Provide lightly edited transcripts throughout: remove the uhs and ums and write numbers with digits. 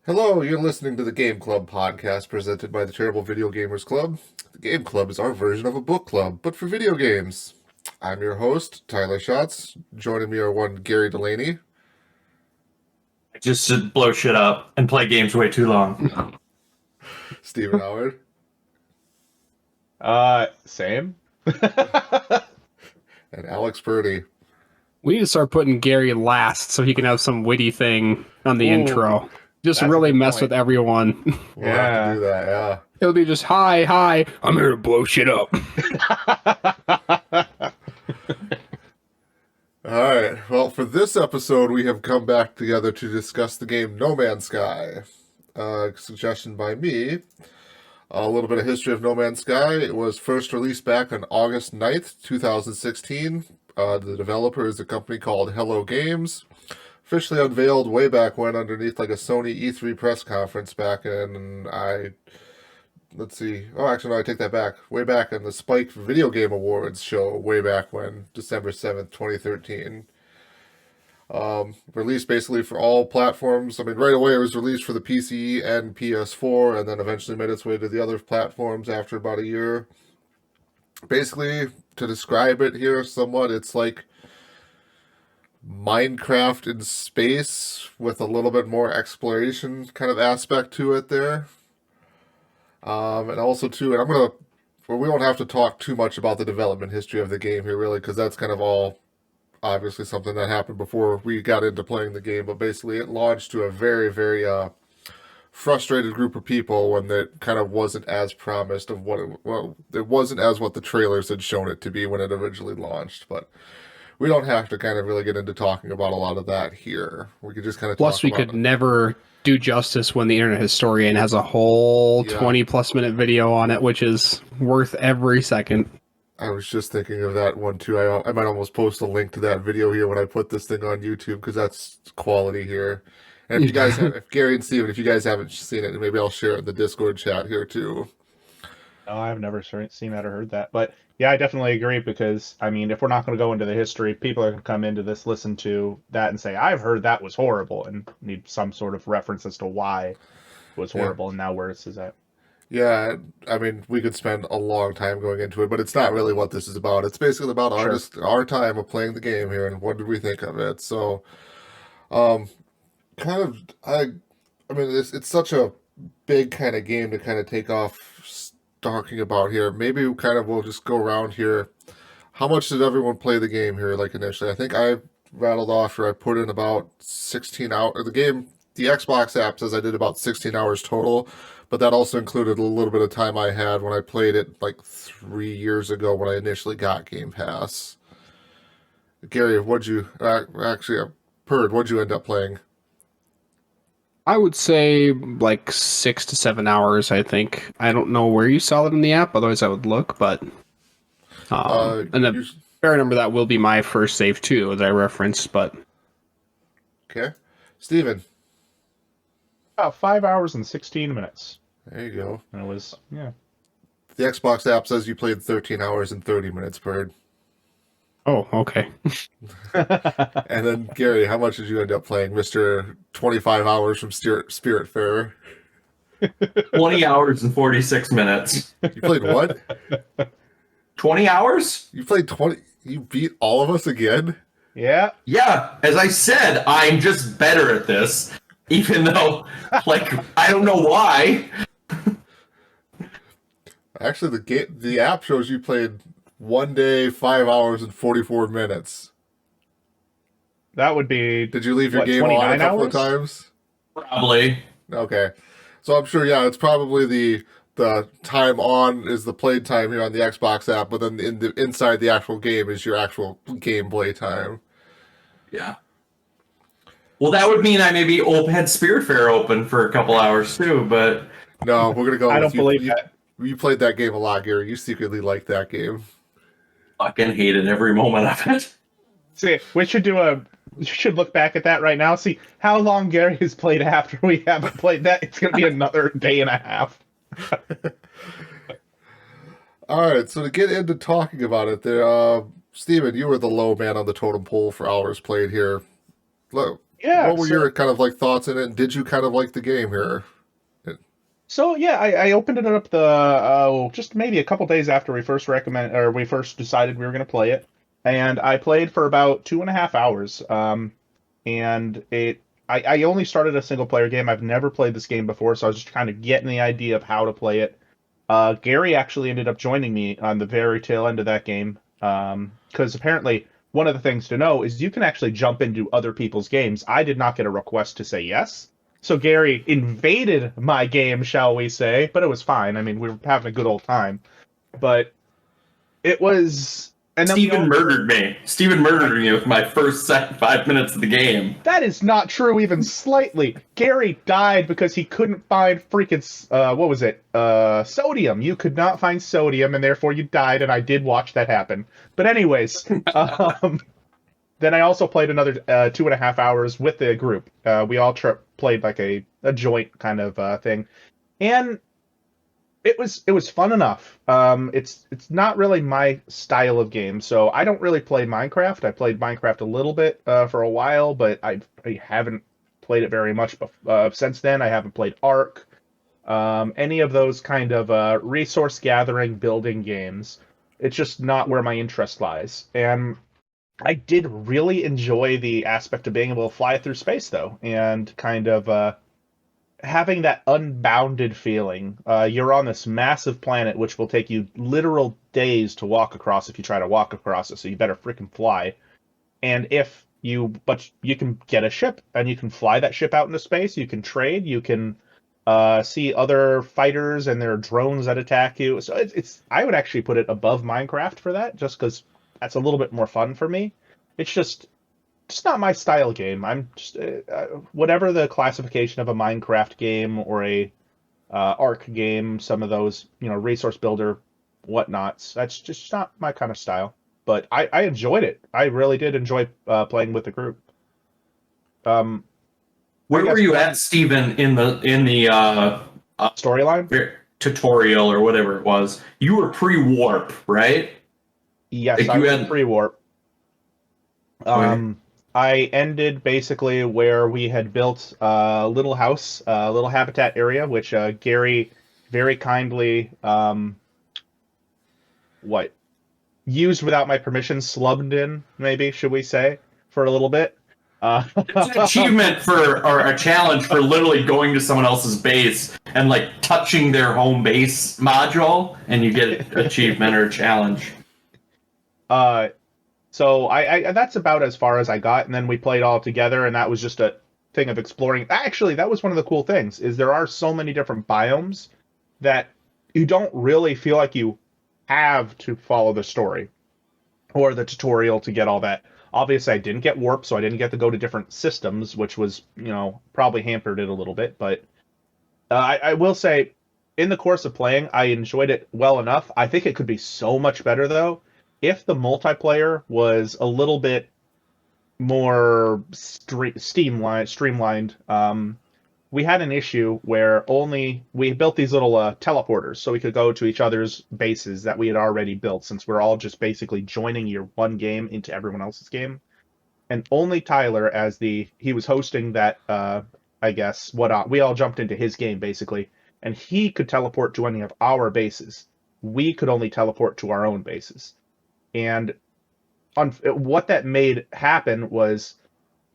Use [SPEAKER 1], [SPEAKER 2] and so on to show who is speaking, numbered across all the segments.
[SPEAKER 1] Hello, you're listening to the Game Club podcast presented by the Terrible Video Gamers Club. The Game Club is our version of a book club, but for video games. I'm your host, Tyler Schatz. Joining me are one Gary Delaney,
[SPEAKER 2] Just to blow shit up and play games way too long.
[SPEAKER 1] Stephen Howard,
[SPEAKER 3] Same.
[SPEAKER 1] and Alex Purdy.
[SPEAKER 4] We need to start putting Gary last so he can have some witty thing on the
[SPEAKER 3] Ooh,
[SPEAKER 4] intro. Just
[SPEAKER 3] that's a
[SPEAKER 4] really
[SPEAKER 3] good
[SPEAKER 4] mess
[SPEAKER 3] point.
[SPEAKER 4] with everyone.
[SPEAKER 1] We'll have to do that, yeah.
[SPEAKER 4] It'll be just, hi, I'm here to blow shit up.
[SPEAKER 1] Alright, well, for this episode, we have come back together to discuss the game No Man's Sky. Suggestion by me. A little bit of history of No Man's Sky. It was first released back on August 9th, 2016. The developer is a company called Hello Games. Officially unveiled way back when underneath like a Sony E3 press conference back in, let's see. Oh, actually, no, I take that back. Way back in the Spike Video Game Awards show, way back when, December 7th, 2013. Released basically for all platforms. I mean, right away it was released for the PC and PS4, and then eventually made its way to the other platforms after about a year. Basically, to describe it here somewhat, it's like Minecraft in space with a little bit more exploration kind of aspect to it there. And also too, and we won't have to talk too much about the development history of the game here really, because that's kind of all obviously something that happened before we got into playing the game, but basically it launched to a very, very frustrated group of people when it kind of wasn't as promised of it wasn't as what the trailers had shown it to be when it originally launched, but we don't have to kind of really get into talking about a lot of that here. We could just kind of
[SPEAKER 4] Plus,
[SPEAKER 1] talk
[SPEAKER 4] we
[SPEAKER 1] about
[SPEAKER 4] could never do justice when the Internet Historian has a whole
[SPEAKER 1] Yeah.
[SPEAKER 4] 20-plus minute video on it, which is worth every second.
[SPEAKER 1] I was just thinking of that one too. I might almost post a link to that video here when I put this thing on YouTube because that's quality here. And if you guys, if Gary and Steven, if you guys haven't seen it, maybe I'll share it in the Discord chat here too.
[SPEAKER 3] No, I've never seen that or heard that. But yeah, I definitely agree because, I mean, if we're not going to go into the history, people are going to come into this, listen to that and say, I've heard that was horrible and need some sort of reference as to why it was horrible and now where this is at.
[SPEAKER 1] Yeah, I mean, we could spend a long time going into it, but it's not really what this is about. It's basically about our time of playing the game here and what did we think of it. So, kind of, I mean, it's such a big kind of game to kind of take off talking about here. Maybe we kind of will just go around here. How much did everyone play the game here, like initially? I think I rattled off or I put in about 16 hours. The Xbox app says I did about 16 hours total, but that also included a little bit of time I had when I played it like 3 years ago when I initially got Game Pass. Gary, what'd you end up playing?
[SPEAKER 4] I would say like 6 to 7 hours, I think. I don't know where you saw it in the app, otherwise I would look, but... and a fair number of that will be my first save too, as I referenced, but...
[SPEAKER 1] Okay. Steven.
[SPEAKER 3] About 5 hours and 16 minutes.
[SPEAKER 1] There you go.
[SPEAKER 3] And it was, yeah.
[SPEAKER 1] The Xbox app says you played 13 hours and 30 minutes, Bird.
[SPEAKER 4] Oh, okay.
[SPEAKER 1] And then, Gary, how much did you end up playing, Mr. 25 hours from Spiritfarer?
[SPEAKER 2] 20 hours and 46 minutes.
[SPEAKER 1] You played what?
[SPEAKER 2] 20 hours?
[SPEAKER 1] You played 20... You beat all of us again?
[SPEAKER 3] Yeah.
[SPEAKER 2] Yeah, as I said, I'm just better at this. Even though, like, I don't know why.
[SPEAKER 1] Actually, the app shows you played 1 day, 5 hours, and 44 minutes.
[SPEAKER 3] That would be...
[SPEAKER 1] Did you leave your
[SPEAKER 3] What,
[SPEAKER 1] game on a
[SPEAKER 3] 29
[SPEAKER 1] couple
[SPEAKER 3] hours?
[SPEAKER 1] of times?
[SPEAKER 2] Probably.
[SPEAKER 1] Okay. So I'm sure, yeah, it's probably the time on is the play time here on the Xbox app, but then inside the actual game is your actual gameplay time.
[SPEAKER 2] Yeah. Well, that would mean I maybe had Spiritfarer open for a couple hours too, but...
[SPEAKER 1] No, we're going to go
[SPEAKER 3] I
[SPEAKER 1] with
[SPEAKER 3] don't believe that.
[SPEAKER 1] You played that game a lot, Gary. You secretly liked that game.
[SPEAKER 2] Fucking hated every moment of it.
[SPEAKER 3] See, we should look back at that right now. See how long Gary has played after we haven't played that. It's going to be another day and a half.
[SPEAKER 1] All right, so to get into talking about it, there, Steven, you were the low man on the totem pole for hours played here.
[SPEAKER 3] Yeah.
[SPEAKER 1] what were your kind of like thoughts in it? And did you kind of like the game here?
[SPEAKER 3] So yeah, I opened it up just maybe a couple days after we first decided we were going to play it, and I played for about 2.5 hours. And I only started a single player game. I've never played this game before, so I was just kind of getting the idea of how to play it. Gary actually ended up joining me on the very tail end of that game, because apparently one of the things to know is you can actually jump into other people's games. I did not get a request to say yes. So Gary invaded my game, shall we say, but it was fine. I mean, we were having a good old time. But it was... And then
[SPEAKER 2] Steven murdered me. Steven murdered me with my first 5 minutes of the game.
[SPEAKER 3] That is not true even slightly. Gary died because he couldn't find freaking, what was it? Sodium. You could not find sodium, and therefore you died, and I did watch that happen. But anyways, then I also played another 2.5 hours with the group. We all played like a joint kind of thing. And it was fun enough. It's not really my style of game, so I don't really play Minecraft. I played Minecraft a little bit for a while, but I haven't played it very much since then. I haven't played Ark, any of those kind of resource gathering building games. It's just not where my interest lies. And I did really enjoy the aspect of being able to fly through space, though, and kind of having that unbounded feeling. You're on this massive planet, which will take you literal days to walk across if you try to walk across it, so you better freaking fly. And but you can get a ship, and you can fly that ship out into space, you can trade, you can see other fighters and their drones that attack you. So I would actually put it above Minecraft for that, just because that's a little bit more fun for me. It's just not my style game. I'm just whatever the classification of a Minecraft game or a Ark game, some of those, resource builder whatnots. That's just not my kind of style. But I enjoyed it. I really did enjoy playing with the group.
[SPEAKER 2] Where were you at, Steven, in the
[SPEAKER 3] storyline
[SPEAKER 2] tutorial or whatever it was? You were pre-warp, right?
[SPEAKER 3] Yes,
[SPEAKER 2] like
[SPEAKER 3] I was pre-warp. I ended basically where we had built a little house, a little habitat area, which Gary very kindly used without my permission, slubbed in, maybe, should we say, for a little bit.
[SPEAKER 2] It's an achievement or a challenge for literally going to someone else's base and like touching their home base module, and you get an achievement or a challenge.
[SPEAKER 3] So I that's about as far as I got, and then we played all together, and that was just a thing of exploring. Actually, that was one of the cool things, is there are so many different biomes that you don't really feel like you have to follow the story or the tutorial to get all that. Obviously, I didn't get warp, so I didn't get to go to different systems, which was, probably hampered it a little bit. But I will say, in the course of playing, I enjoyed it well enough. I think it could be so much better, though, if the multiplayer was a little bit more streamlined. We had an issue where we built these little teleporters so we could go to each other's bases that we had already built, since we're all just basically joining your one game into everyone else's game. And only Tyler, he was hosting that, I guess, we all jumped into his game basically, and he could teleport to any of our bases. We could only teleport to our own bases. And what that made happen was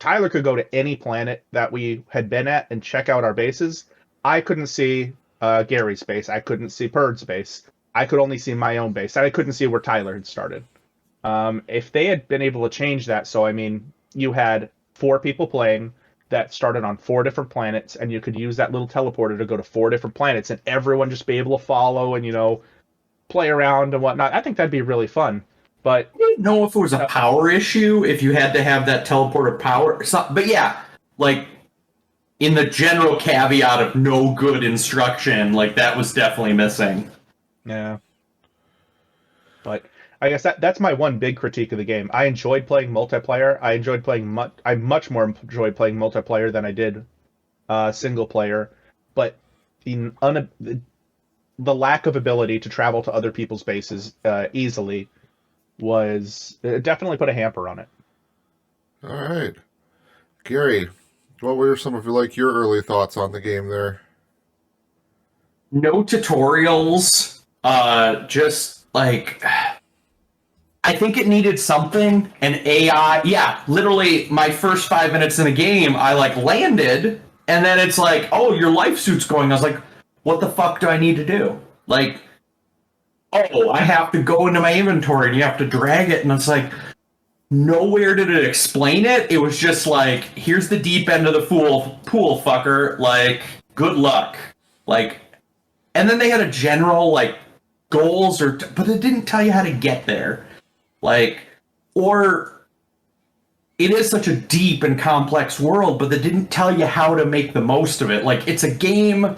[SPEAKER 3] Tyler could go to any planet that we had been at and check out our bases. I couldn't see Gary's base. I couldn't see Perd's base. I could only see my own base. I couldn't see where Tyler had started. If they had been able to change that, so I mean, you had 4 people playing that started on 4 different planets, and you could use that little teleporter to go to 4 different planets, and everyone just be able to follow and, play around and whatnot. I think that'd be really fun. But
[SPEAKER 2] I didn't know if it was a power issue, if you had to have that teleporter power or something. But yeah, like in the general caveat of no good instruction, like that was definitely missing.
[SPEAKER 3] Yeah. But I guess that's my one big critique of the game. I enjoyed playing multiplayer. I much more enjoyed playing multiplayer than I did single player. But the lack of ability to travel to other people's bases easily definitely put a hamper on it.
[SPEAKER 1] All right. Gary, what were some of your early thoughts on the game there?
[SPEAKER 2] No tutorials. Just like I think it needed something. And AI. Yeah, literally, my first 5 minutes in the game, I like landed, and then it's like, oh, your life suit's going. I was like, what the fuck do I need to do? Like, oh, I have to go into my inventory, and you have to drag it, and it's like, nowhere did it explain it. It was just like, here's the deep end of the pool, fucker. Like, good luck. Like, and then they had a general like goals but it didn't tell you how to get there. Like, or it is such a deep and complex world, but they didn't tell you how to make the most of it. Like, it's a game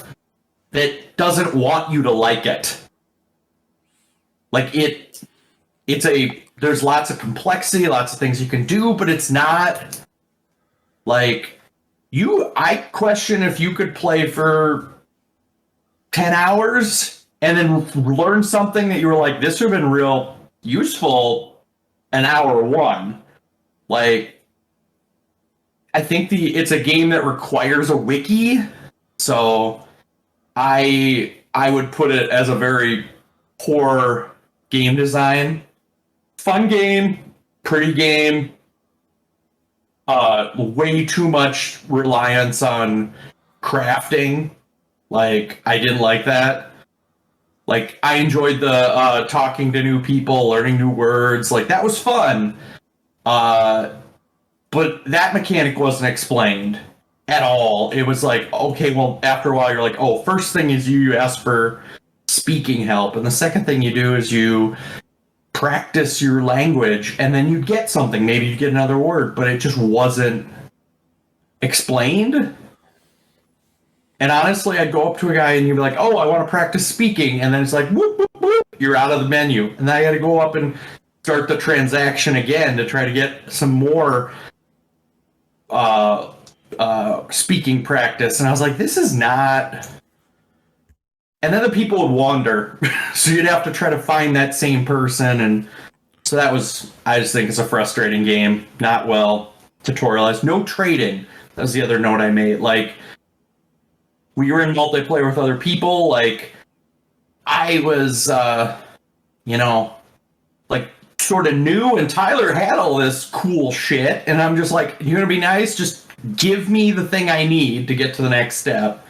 [SPEAKER 2] that doesn't want you to like it. Like, there's lots of complexity, lots of things you can do, but it's not like I question if you could play for 10 hours and then learn something that you were like, this would have been real useful an hour one. Like, I think it's a game that requires a wiki, so I would put it as a very poor game design. Fun game, pretty game, way too much reliance on crafting. Like, I didn't like that. Like, I enjoyed the talking to new people, learning new words. Like, that was fun. But that mechanic wasn't explained at all. It was like, okay, well, after a while, you're like, oh, first thing is you ask for speaking help. And the second thing you do is you practice your language, and then you get something. Maybe you get another word, but it just wasn't explained. And honestly, I'd go up to a guy and you'd be like, oh, I want to practice speaking. And then it's like, whoop, whoop, whoop, you're out of the menu. And then I got to go up and start the transaction again to try to get some more speaking practice. And I was like, this is not... And then the people would wander. So you'd have to try to find that same person. And so that was... I just think it's a frustrating game. Not well tutorialized. No trading. That was the other note I made. Like, we were in multiplayer with other people. Like, I was, like, sort of new, and Tyler had all this cool shit, and I'm just like, you're gonna be nice? Just give me the thing I need to get to the next step.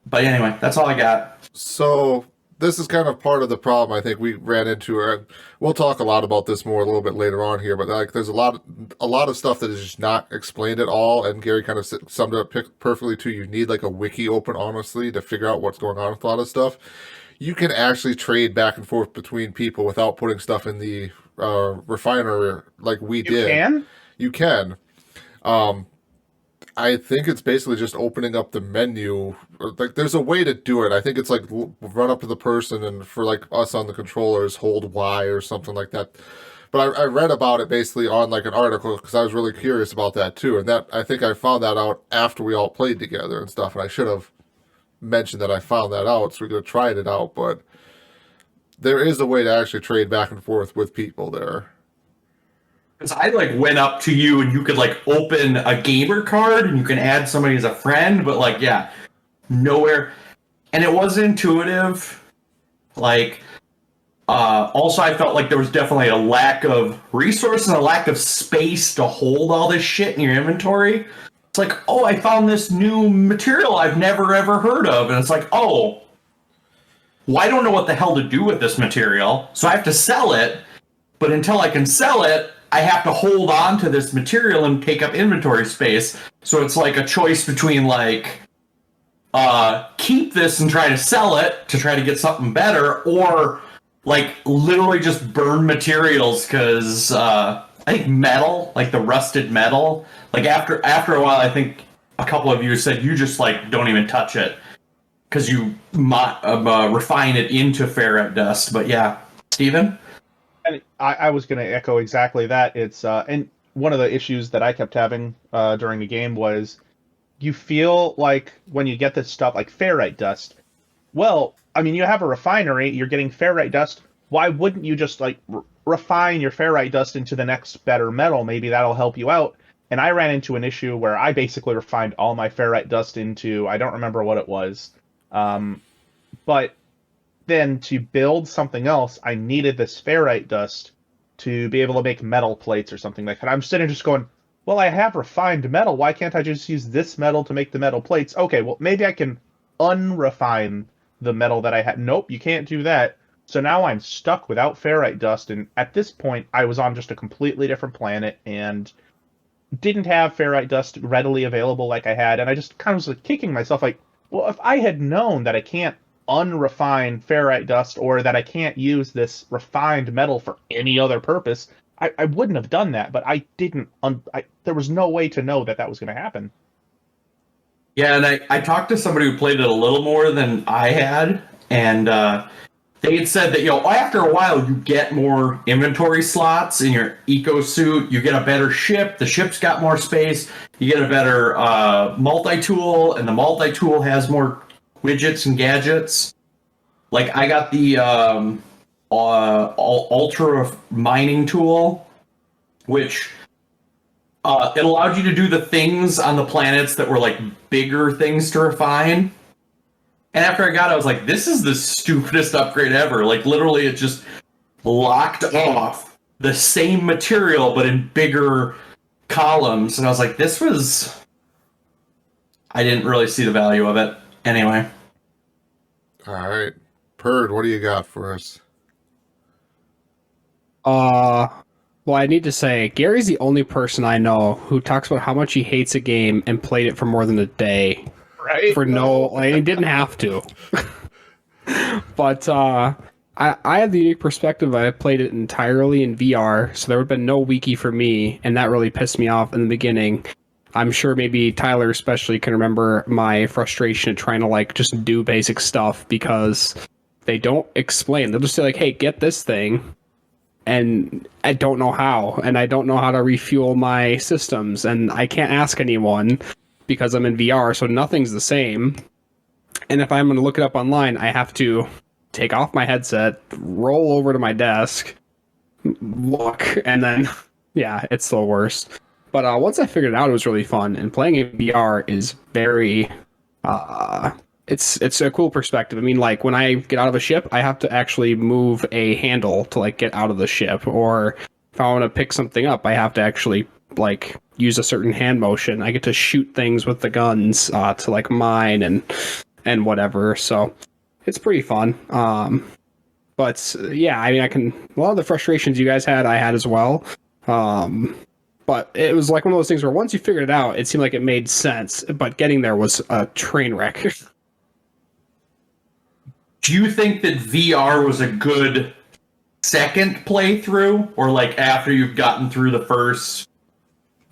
[SPEAKER 2] But anyway, that's all I got.
[SPEAKER 1] So, this is kind of part of the problem I think we ran into. We'll talk a lot about this more a little bit later on here, but like, there's a lot of stuff that is just not explained at all, and Gary kind of summed it up perfectly too. You need like a wiki open, honestly, to figure out what's going on with a lot of stuff. You can actually trade back and forth between people without putting stuff in the refiner like we did. You can. I think it's basically just opening up the menu. Like, there's a way to do it. I think it's like run up to the person, and for like us on the controllers, hold Y or something like that. But I read about it basically on like an article because I was really curious about that too. And that I think I found that out after we all played together and stuff. And I should have mentioned that I found that out, so we could have tried it out. But there is a way to actually trade back and forth with people there.
[SPEAKER 2] Because I like went up to you and you could like open a gamer card and you can add somebody as a friend, but like, yeah, nowhere. And it was intuitive. Like, also I felt like there was definitely a lack of resources and a lack of space to hold all this shit in your inventory. It's like, oh, I found this new material I've never ever heard of. And it's like, oh, well, I don't know what the hell to do with this material, so I have to sell it. But until I can sell it, I have to hold on to this material and take up inventory space. So it's like a choice between like keep this and try to sell it to try to get something better, or like literally just burn materials because I think metal, like the rusted metal, like after a while, I think a couple of you said you just like don't even touch it because you refine it into ferrite dust. But yeah, Steven?
[SPEAKER 3] And I was going to echo exactly that. It's and one of the issues that I kept having during the game was you feel like when you get this stuff like ferrite dust, well, I mean, you have a refinery, you're getting ferrite dust. Why wouldn't you just like refine your ferrite dust into the next better metal? Maybe that'll help you out. and I ran into an issue where I basically refined all my ferrite dust into, I don't remember what it was, but then to build something else, I needed this ferrite dust to be able to make metal plates or something like that. I'm sitting just going, well, I have refined metal. Why can't I just use this metal to make the metal plates? Okay, well, maybe I can unrefine the metal that I had. Nope, you can't do that. So now I'm stuck without ferrite dust, and at this point, I was on just a completely different planet and didn't have ferrite dust readily available like I had, and I just kind of was like kicking myself, like, well, if I had known that I can't unrefined ferrite dust or that I can't use this refined metal for any other purpose, I wouldn't have done that, but I didn't. There was no way to know that that was going to happen.
[SPEAKER 2] Yeah, and I talked to somebody who played it a little more than I had, and they had said that, after a while you get more inventory slots in your eco suit, you get a better ship, the ship's got more space, you get a better multi-tool, and the multi-tool has more widgets and gadgets. Like, I got the ultra mining tool, which it allowed you to do the things on the planets that were like bigger things to refine. And after I got it, I was like, this is the stupidest upgrade ever. Like, literally, it just locked off the same material, but in bigger columns. And I was like, I didn't really see the value of it. Anyway.
[SPEAKER 1] All right. Purd, what do you got for us?
[SPEAKER 4] Well, I need to say, Gary's the only person I know who talks about how much he hates a game and played it for more than a day.
[SPEAKER 3] Right?
[SPEAKER 4] He didn't have to. But I have the unique perspective. I played it entirely in VR, so there would have been no wiki for me, and that really pissed me off in the beginning. I'm sure maybe Tyler especially can remember my frustration at trying to just do basic stuff because they don't explain. They'll just say hey, get this thing, and I don't know how, and I don't know how to refuel my systems, and I can't ask anyone because I'm in VR, so nothing's the same. And if I'm going to look it up online, I have to take off my headset, roll over to my desk, look, and then, yeah, it's the worst. But once I figured it out, it was really fun. And playing in VR is very, it's a cool perspective. I mean, when I get out of a ship, I have to actually move a handle to get out of the ship. Or if I want to pick something up, I have to actually use a certain hand motion. I get to shoot things with the guns to mine and whatever. So it's pretty fun. But yeah, I mean, a lot of the frustrations you guys had, I had as well. But it was one of those things where once you figured it out, it seemed like it made sense. But getting there was a train wreck.
[SPEAKER 2] Do you think that VR was a good second playthrough? Or after you've gotten through the first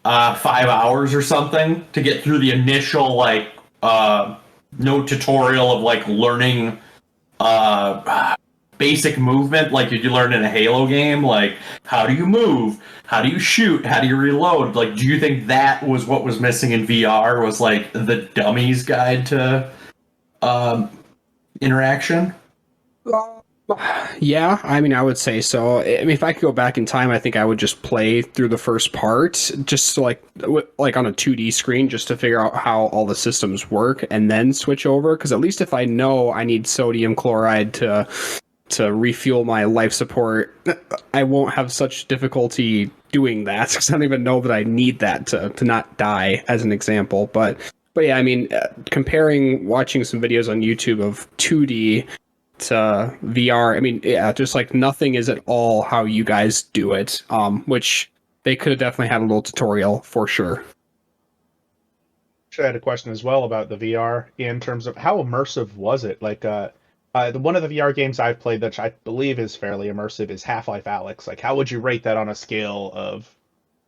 [SPEAKER 2] 5 hours or something to get through the initial no tutorial of learning basic movement like you learn in a Halo game, how do you move, how do you shoot, how do you reload? Do you think that was what was missing in VR, was the dummy's guide to interaction?
[SPEAKER 4] Yeah, I mean, I would say so. I mean, if I could go back in time, I think I would just play through the first part, just on a 2D screen, just to figure out how all the systems work, and then switch over. Because at least if I know I need sodium chloride to refuel my life support, I won't have such difficulty doing that, because I don't even know that I need that to not die, as an example. But yeah, I mean, watching some videos on YouTube of 2D to VR, I mean, yeah, just nothing is at all how you guys do it, which they could have definitely had a little tutorial for sure.
[SPEAKER 3] I had a question as well about the VR in terms of how immersive was it? One of the VR games I've played that I believe is fairly immersive is Half-Life Alyx. How would you rate that on a scale of,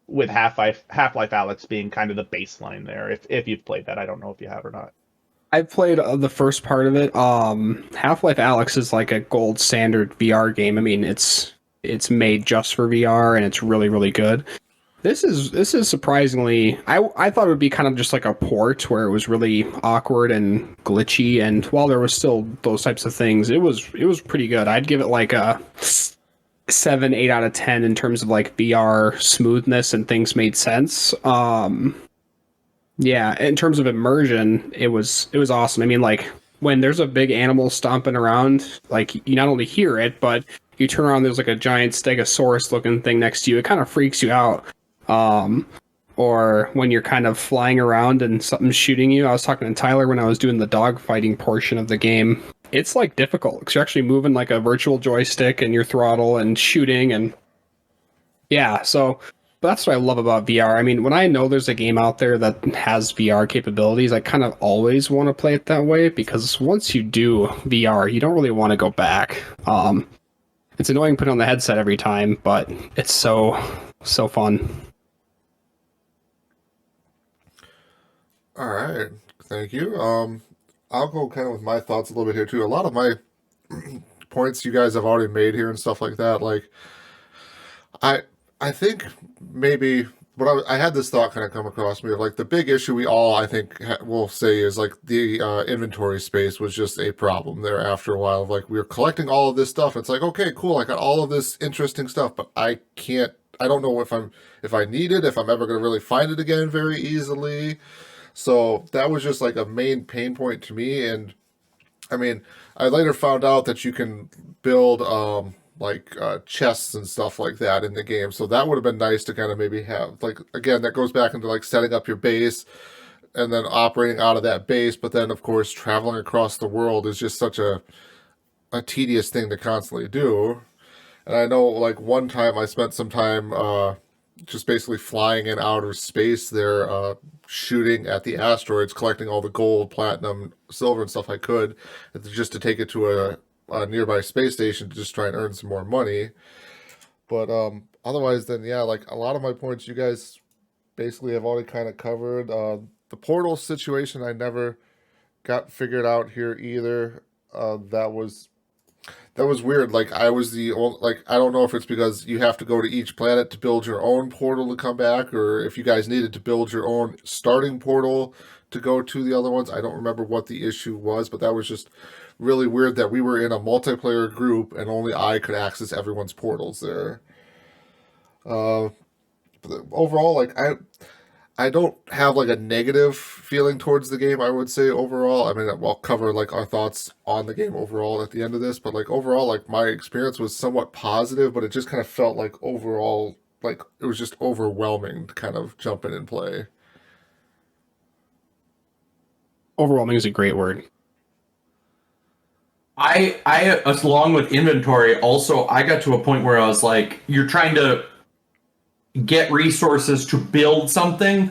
[SPEAKER 3] with Half-Life Alyx being kind of the baseline there? If you've played that, I don't know if you have or not.
[SPEAKER 4] I've played the first part of it. Half-Life Alyx is a gold standard VR game. I mean, it's made just for VR, and it's really, really good. This is surprisingly, I thought it would be kind of just a port where it was really awkward and glitchy, and while there was still those types of things, it was pretty good. I'd give it 7, 8 out of 10 in terms of like VR smoothness and things made sense. Yeah, in terms of immersion, it was awesome. I mean, like when there's a big animal stomping around, like you not only hear it, but you turn around, there's like a giant stegosaurus looking thing next to you. It kind of freaks you out. Or when you're kind of flying around and something's shooting you. I was talking to Tyler when I was doing the dog fighting portion of the game. It's like difficult because you're actually moving like a virtual joystick and your throttle and shooting, and yeah, so that's what I love about VR. I mean, when I know there's a game out there that has VR capabilities, I kind of always want to play it that way, because once you do VR, you don't really want to go back. It's annoying putting on the headset every time, but it's so fun.
[SPEAKER 1] All right, thank you. I'll go kind of with my thoughts a little bit here too. A lot of my points you guys have already made here and stuff like that. Like, I think maybe what I had this thought kind of come across me of like the big issue we all I think will say is like the inventory space was just a problem there after a while. Of like we were collecting all of this stuff. It's like, okay, cool, I got all of this interesting stuff, but I don't know if I need it, if I'm ever going to really find it again very easily. So that was just like a main pain point to me. And I mean, I later found out that you can build chests and stuff like that in the game. So that would have been nice to kind of maybe have, like, again, that goes back into like setting up your base and then operating out of that base. But then of course, traveling across the world is just such a tedious thing to constantly do. And I know like one time I spent some time, just basically flying in outer space there, shooting at the asteroids, collecting all the gold, platinum, silver, and stuff I could, just to take it to a nearby space station to just try and earn some more money. But otherwise, then yeah, like a lot of my points you guys basically have already kind of covered. The portal situation I never got figured out here either. That was weird. Like I was the only, like I don't know if it's because you have to go to each planet to build your own portal to come back, or if you guys needed to build your own starting portal to go to the other ones. I don't remember what the issue was, but that was just really weird that we were in a multiplayer group and only I could access everyone's portals there. Overall, like I don't have like a negative feeling towards the game, I would say overall. I mean, I'll cover like our thoughts on the game overall at the end of this, but like overall, like my experience was somewhat positive, but it just kind of felt like overall, like it was just overwhelming to kind of jump in and play.
[SPEAKER 4] Overwhelming is a great word.
[SPEAKER 2] I along with inventory, also I got to a point where I was like, you're trying to get resources to build something.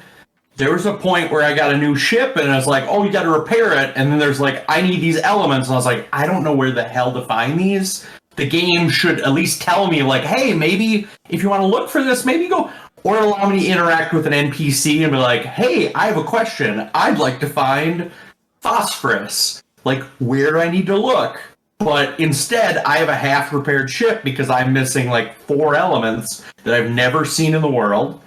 [SPEAKER 2] There was a point where I got a new ship and I was like, oh, you got to repair it. And then there's like, I need these elements. And I was like, I don't know where the hell to find these. The game should at least tell me like, hey, maybe if you want to look for this, maybe go, or allow me to interact with an NPC and be like, hey, I have a question. I'd like to find phosphorus. Like, where do I need to look? But instead, I have a half-repaired ship because I'm missing like 4 elements that I've never seen in the world.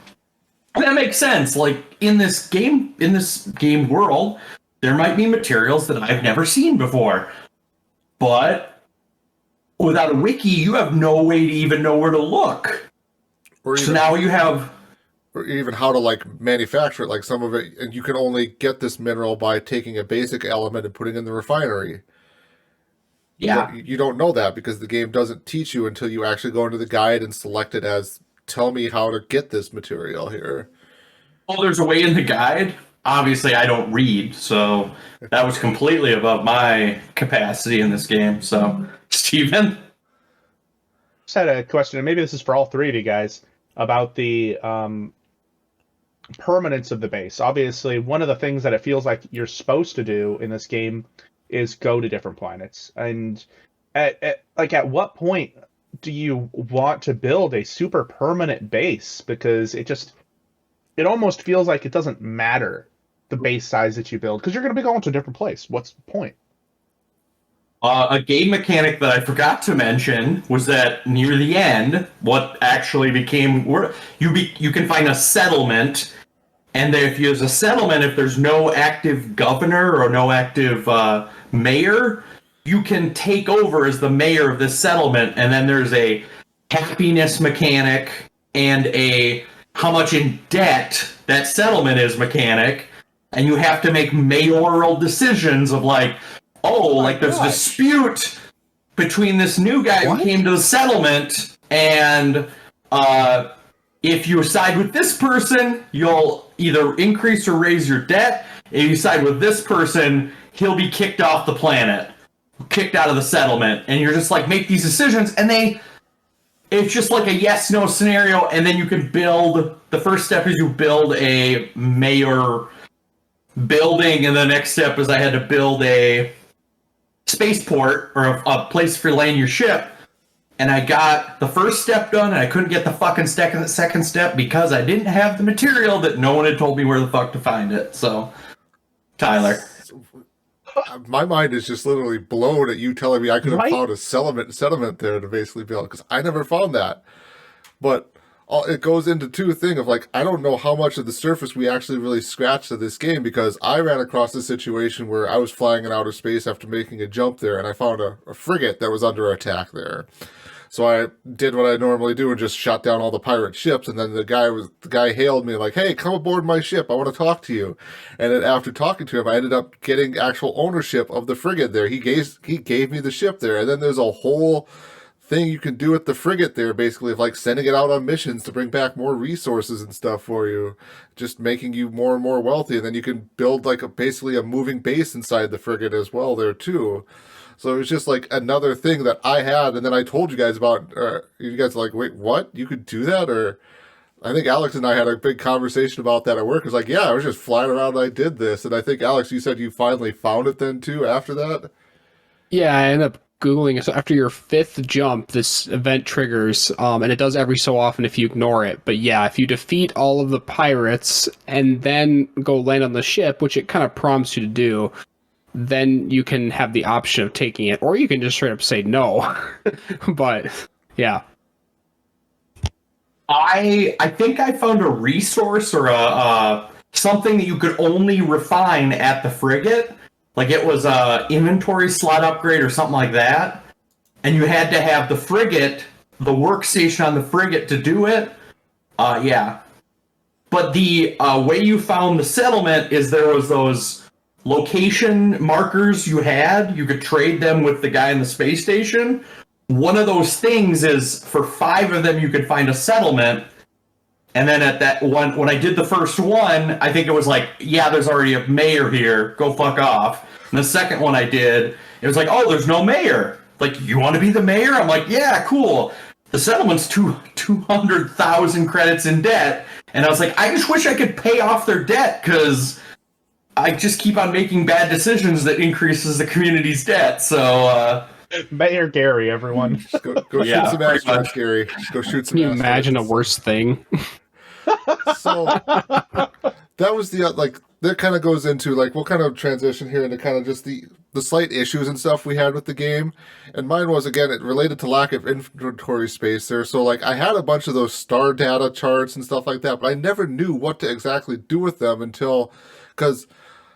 [SPEAKER 2] And that makes sense. Like in this game world, there might be materials that I've never seen before. But without a wiki, you have no way to even know where to look. So now you have,
[SPEAKER 1] or even how to like manufacture it. Like some of it, and you can only get this mineral by taking a basic element and putting it in the refinery.
[SPEAKER 2] yeah.
[SPEAKER 1] You don't know that because the game doesn't teach you until you actually go into the guide and select it as, tell me how to get this material here.
[SPEAKER 2] Well, there's a way in the guide. Obviously, I don't read, so that was completely above my capacity in this game. So, Steven?
[SPEAKER 3] Just had a question, and maybe this is for all three of you guys, about the permanence of the base. Obviously, one of the things that it feels like you're supposed to do in this game is go to different planets. And at what point do you want to build a super permanent base? Because it almost feels like it doesn't matter the base size that you build, because you're going to be going to a different place. What's the point?
[SPEAKER 2] A game mechanic that I forgot to mention was that near the end, what actually became you can find a settlement, and if there's a settlement, if there's no active governor or no active mayor, you can take over as the mayor of this settlement, and then there's a happiness mechanic and a how much in debt that settlement is mechanic, and you have to make mayoral decisions of like, there's a dispute between this new guy who came to the settlement, and if you side with this person, you'll either increase or raise your debt. If you side with this person, he'll be kicked off the planet, kicked out of the settlement, and you're just like, make these decisions, and it's just like a yes-no scenario, and then you can build, the first step is you build a mayor building, and the next step is I had to build a spaceport, or a place for laying your ship, and I got the first step done, and I couldn't get the fucking second step because I didn't have the material that no one had told me where the fuck to find it. So, Tyler.
[SPEAKER 1] My mind is just literally blown at you telling me I could have found a sediment there to basically build, because I never found that. But it goes into two things of like, I don't know how much of the surface we actually really scratched of this game, because I ran across a situation where I was flying in outer space after making a jump there, and I found a frigate that was under attack there. So I did what I normally do and just shot down all the pirate ships. And then the guy hailed me like, "Hey, come aboard my ship. I want to talk to you." And then after talking to him, I ended up getting actual ownership of the frigate there. He gave me the ship there. And then there's a whole thing you can do with the frigate there, basically, of like sending it out on missions to bring back more resources and stuff for you, just making you more and more wealthy. And then you can build like basically a moving base inside the frigate as well there too. So it was just like another thing that I had, and then I told you guys about. You guys are like, "Wait, what? You could do that?" Or I think Alex and I had a big conversation about that at work. It was like, "Yeah, I was just flying around and I did this." And I think Alex, you said you finally found it then too after that.
[SPEAKER 4] Yeah, I ended up Googling it. So after your 5th jump, this event triggers, and it does every so often if you ignore it. But yeah, if you defeat all of the pirates and then go land on the ship, which it kind of prompts you to do, then you can have the option of taking it, or you can just straight up say no. But yeah,
[SPEAKER 2] I think I found a resource or a something that you could only refine at the frigate. Like it was a inventory slot upgrade or something like that, and you had to have the frigate, the workstation on the frigate to do it. Yeah, but the way you found the settlement is there was those location markers you could trade them with the guy in the space station. One of those things is for 5 of them you could find a settlement, and then at that one, when I did the first one, I think it was like, yeah, there's already a mayor here, go fuck off. And the second one I did, it was like, oh, there's no mayor, like, you want to be the mayor? I'm like, yeah, cool. The settlement's 200,000 credits in debt, and I was like, I just wish I could pay off their debt, because I just keep on making bad decisions that increases the community's debt. So,
[SPEAKER 3] Mayor Gary, everyone.
[SPEAKER 1] Just go shoot some ass, Gary. Just go shoot some.
[SPEAKER 4] Can you imagine a worse thing?
[SPEAKER 1] So that was the that kind of goes into like, we'll kind of transition here into kind of just the slight issues and stuff we had with the game. And mine was, again, it related to lack of inventory space there. So like I had a bunch of those star data charts and stuff like that, but I never knew what to exactly do with them because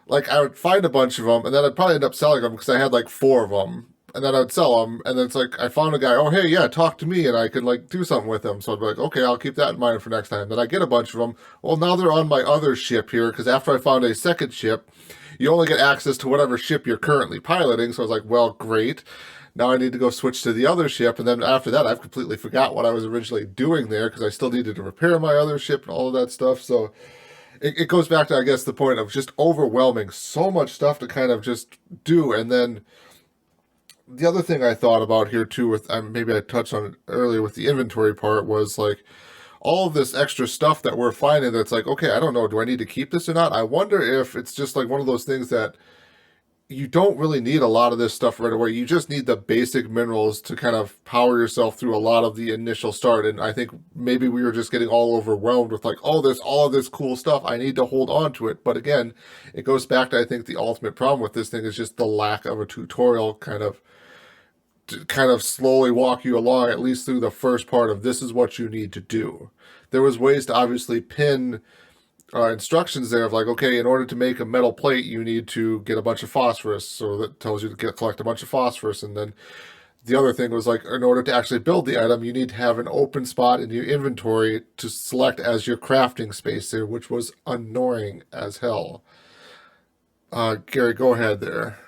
[SPEAKER 1] like I would find a bunch of them and then I'd probably end up selling them because I had like 4 of them. And then I'd sell them, and then it's like, I found a guy, oh, hey, yeah, talk to me, and I could, like, do something with them. So I'd be like, okay, I'll keep that in mind for next time. Then I get a bunch of them. Well, now they're on my other ship here, because after I found a second ship, you only get access to whatever ship you're currently piloting. So I was like, well, great. Now I need to go switch to the other ship, and then after that, I've completely forgot what I was originally doing there, because I still needed to repair my other ship and all of that stuff. So it goes back to, I guess, the point of just overwhelming so much stuff to kind of just do, and then the other thing I thought about here too, with maybe I touched on it earlier with the inventory part, was like all of this extra stuff that we're finding that's like, okay, I don't know, do I need to keep this or not? I wonder if it's just like one of those things that you don't really need a lot of this stuff right away. You just need the basic minerals to kind of power yourself through a lot of the initial start. And I think maybe we were just getting all overwhelmed with like, oh, there's all of this cool stuff, I need to hold on to it. But again, it goes back to, I think, the ultimate problem with this thing is just the lack of a tutorial to kind of slowly walk you along, at least through the first part of this is what you need to do. There was ways to obviously pin instructions there of like, okay, in order to make a metal plate, you need to get a bunch of phosphorus. So that tells you to collect a bunch of phosphorus, and then the other thing was like, in order to actually build the item, you need to have an open spot in your inventory to select as your crafting space there, which was annoying as hell. Gary, go ahead there.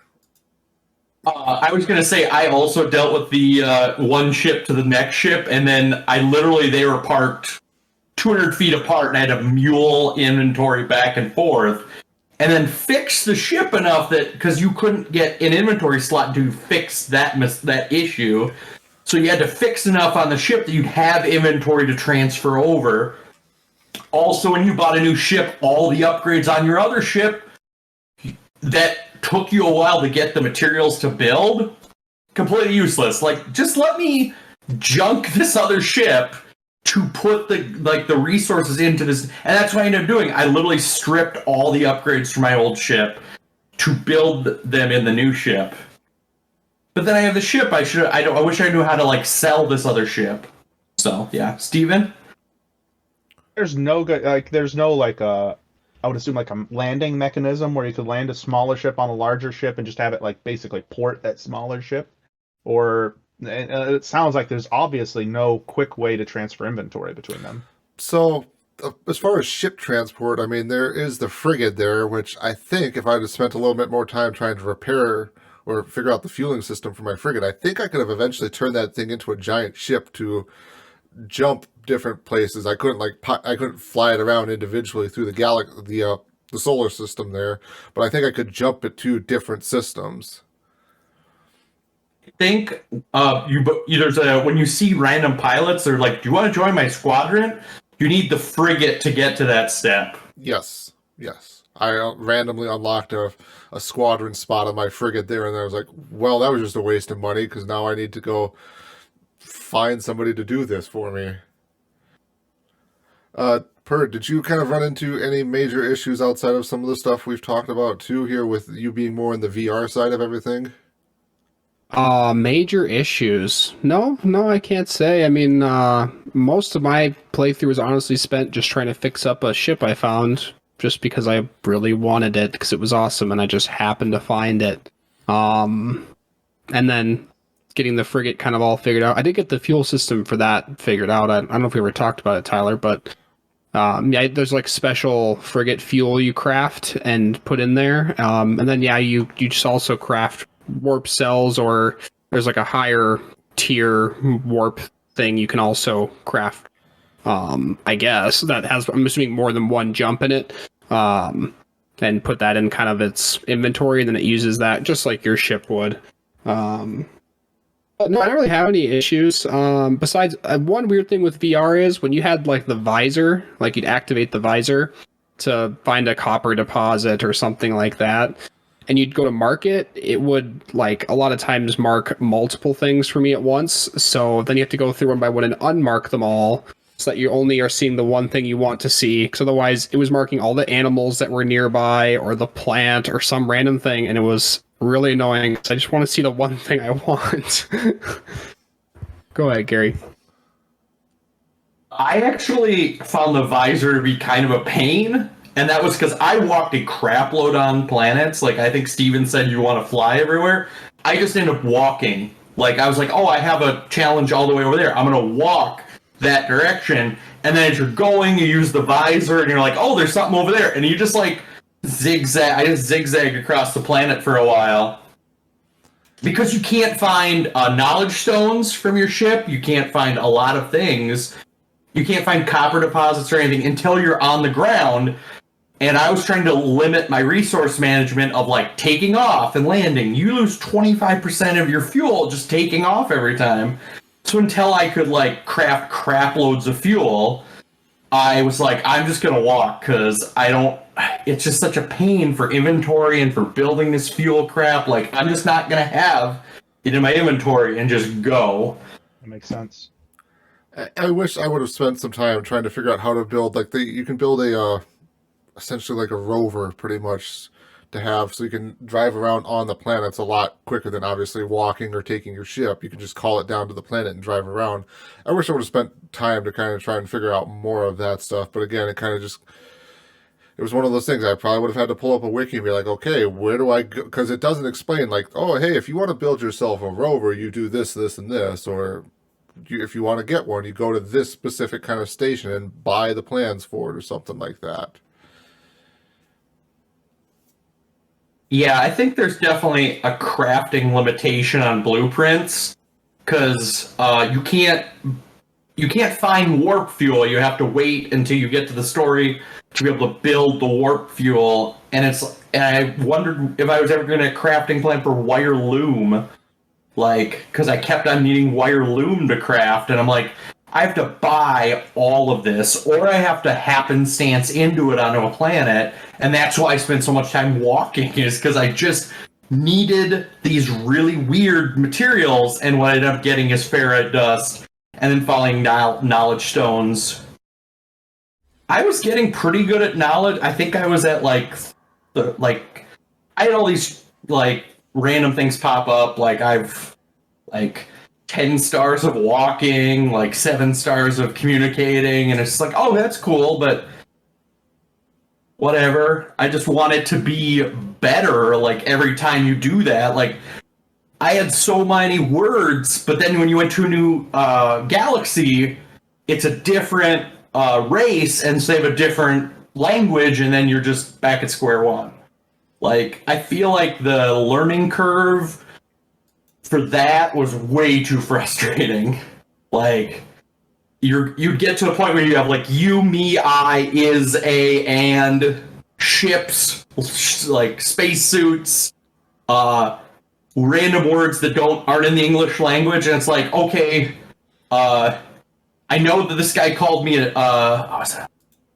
[SPEAKER 2] I was going to say, I also dealt with the one ship to the next ship, and then they were parked 200 feet apart, and I had to mule inventory back and forth, and then fix the ship enough that, because you couldn't get an inventory slot to fix that issue, so you had to fix enough on the ship that you'd have inventory to transfer over. Also, when you bought a new ship, all the upgrades on your other ship that took you a while to get the materials to build, completely useless. Like, just let me junk this other ship to put the resources into this, and that's what I ended up doing. I literally stripped all the upgrades from my old ship to build them in the new ship. But then I have the ship. I wish I knew how to like sell this other ship. So yeah, Steven?
[SPEAKER 3] There's no good I would assume like a landing mechanism where you could land a smaller ship on a larger ship and just have it like basically port that smaller ship, or it sounds like there's obviously no quick way to transfer inventory between them.
[SPEAKER 1] So, as far as ship transport, I mean, there is the frigate there, which I think if I'd have spent a little bit more time trying to repair or figure out the fueling system for my frigate, I think I could have eventually turned that thing into a giant ship to jump different places. I couldn't fly it around individually through the solar system there, but I think I could jump it to different systems.
[SPEAKER 2] I think when you see random pilots, they're like, "Do you want to join my squadron?" You need the frigate to get to that step.
[SPEAKER 1] Yes. I randomly unlocked a squadron spot on my frigate there, and I was like, well, that was just a waste of money, because now I need to go find somebody to do this for me. Per, did you kind of run into any major issues outside of some of the stuff we've talked about too here, with you being more in the VR side of everything?
[SPEAKER 4] Major issues. No, I can't say. I mean, most of my playthrough was honestly spent just trying to fix up a ship I found, just because I really wanted it, because it was awesome, and I just happened to find it. And then getting the frigate kind of all figured out. I did get the fuel system for that figured out. I don't know if we ever talked about it, Tyler, but yeah, there's like special frigate fuel you craft and put in there. And then, yeah, you just also craft warp cells, or there's like a higher tier warp thing you can also craft. I guess that has, I'm assuming, more than one jump in it. And put that in kind of its inventory, and then it uses that just like your ship would. But no, I don't really have any issues. Besides, one weird thing with VR is when you had like the visor, like you'd activate the visor to find a copper deposit or something like that, and you'd go to mark it, it would like a lot of times mark multiple things for me at once. So then you have to go through one by one and unmark them all, so that you only are seeing the one thing you want to see. Because otherwise, it was marking all the animals that were nearby, or the plant, or some random thing, and it was really annoying. I just want to see the one thing I want. Go ahead, Gary.
[SPEAKER 2] I actually found the visor to be kind of a pain, and that was because I walked a crap load on planets. Like, I think Steven said you want to fly everywhere. I just ended up walking. Like, I was like, oh, I have a challenge all the way over there. I'm going to walk that direction. And then as you're going, you use the visor, and you're like, oh, there's something over there. And you just, like, zigzag. I just zigzag across the planet for a while. Because you can't find knowledge stones from your ship. You can't find a lot of things. You can't find copper deposits or anything until you're on the ground. And I was trying to limit my resource management of like taking off and landing. You lose 25% of your fuel just taking off every time. So until I could like craft crap loads of fuel, I was like, I'm just going to walk, because it's just such a pain for inventory and for building this fuel crap. Like, I'm just not going to have it in my inventory and just go.
[SPEAKER 3] That makes sense.
[SPEAKER 1] I wish I would have spent some time trying to figure out how to build, like, you can build essentially like a rover pretty much to have, so you can drive around on the planets a lot quicker than obviously walking or taking your ship. You can just call it down to the planet and drive around. I wish I would have spent time to kind of try and figure out more of that stuff, but again, it kind of just it was one of those things I probably would have had to pull up a wiki and be like, okay, where do I go? Because it doesn't explain, like, oh, hey, if you want to build yourself a rover, you do this, this, and this. Or if you want to get one, you go to this specific kind of station and buy the plans for it or something like that.
[SPEAKER 2] Yeah, I think there's definitely a crafting limitation on blueprints, because you can't find warp fuel. You have to wait until you get to the story to be able to build the warp fuel. And I wondered if I was ever going to crafting plan for wire loom, like, because I kept on needing wire loom to craft, and I'm like, I have to buy all of this, or I have to happenstance into it onto a planet, and that's why I spent so much time walking, is because I just needed these really weird materials, and what I ended up getting is ferrite dust, and then following knowledge stones. I was getting pretty good at knowledge. I think I was at I had all these like random things pop up. Like I've 10 stars of walking, like 7 stars of communicating, and it's like, oh, that's cool, but whatever. I just want it to be better. Like every time you do that, like I had so many words, but then when you went to a new galaxy, it's a different race, and so they have a different language, and then you're just back at square one. Like, I feel like the learning curve for that was way too frustrating. Like, you'd get to a point where you have like you, me, I, is, a, and ships, like spacesuits, random words that aren't in the English language, and it's like, okay, I know that this guy called me